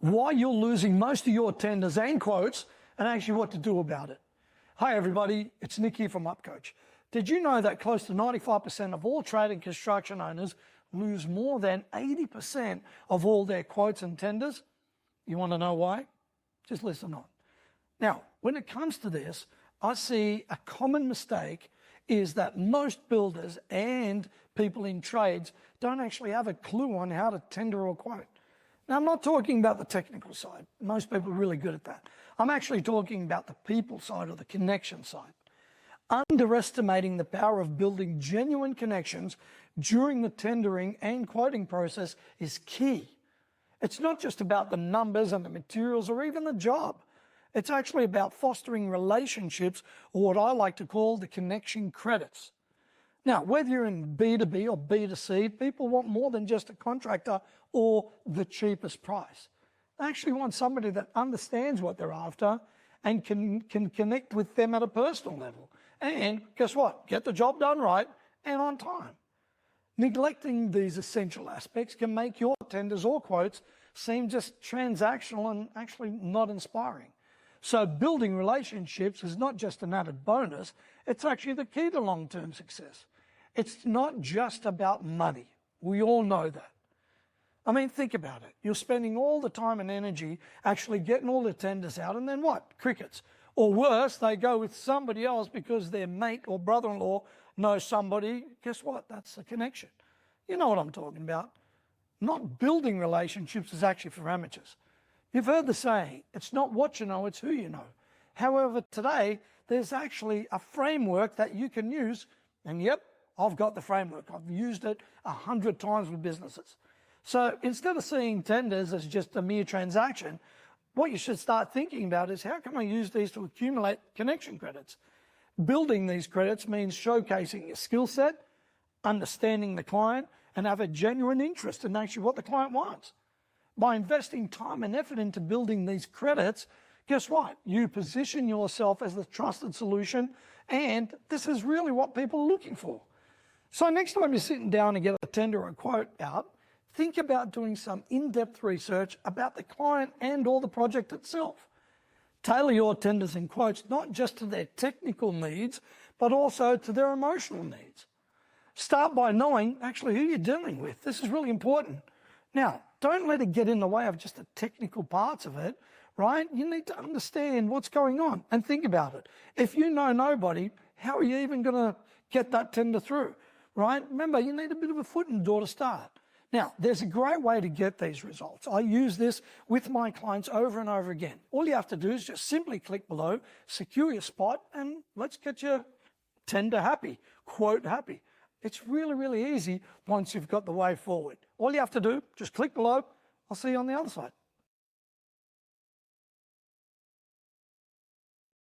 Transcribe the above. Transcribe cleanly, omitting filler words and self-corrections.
why you're losing most of your tenders and quotes, and actually what to do about it. Hi everybody, it's Nick here from UpCoach. Did you know that close to 95% of all trade and construction owners lose more than 80% of all their quotes and tenders? You want to know why? Just listen on. Now, when it comes to this, I see a common mistake is that most builders and people in trades don't actually have a clue on how to tender or quote. Now, I'm not talking about the technical side. Most people are really good at that. I'm actually talking about the people side or the connection side. Underestimating the power of building genuine connections during the tendering and quoting process is key. It's not just about the numbers and the materials or even the job. It's actually about fostering relationships, or what I like to call the connection credits. Now, whether you're in B2B or B2C, people want more than just a contractor or the cheapest price. They actually want somebody that understands what they're after and can connect with them at a personal level. And guess what? Get the job done right and on time. Neglecting these essential aspects can make your tenders or quotes seem just transactional and actually not inspiring. So building relationships is not just an added bonus, it's actually the key to long-term success. It's not just about money. We all know that. I mean, think about it. You're spending all the time and energy actually getting all the tenders out, and then what? Crickets. Or worse, they go with somebody else because their mate or brother-in-law knows somebody. Guess what? That's a connection. You know what I'm talking about. Not building relationships is actually for amateurs. You've heard the saying, it's not what you know, it's who you know. However, today, there's actually a framework that you can use, and yep, I've got the framework. I've used it 100 times with businesses. So instead of seeing tenders as just a mere transaction, what you should start thinking about is how can I use these to accumulate connection credits? Building these credits means showcasing your skill set, understanding the client, and have a genuine interest in actually what the client wants. By investing time and effort into building these credits, guess what? You position yourself as the trusted solution, and this is really what people are looking for. So next time you're sitting down to get a tender or a quote out, think about doing some in-depth research about the client and or the project itself. Tailor your tenders and quotes not just to their technical needs, but also to their emotional needs. Start by knowing actually who you're dealing with. This is really important. Now, don't let it get in the way of just the technical parts of it, right? You need to understand what's going on and think about it. If you know nobody, how are you even going to get that tender through, right? Remember, you need a bit of a foot in the door to start. Now, there's a great way to get these results. I use this with my clients over and over again. All you have to do is just simply click below, secure your spot, and let's get your tender happy, quote happy. It's really, really easy once you've got the way forward. All you have to do, just click below. I'll see you on the other side.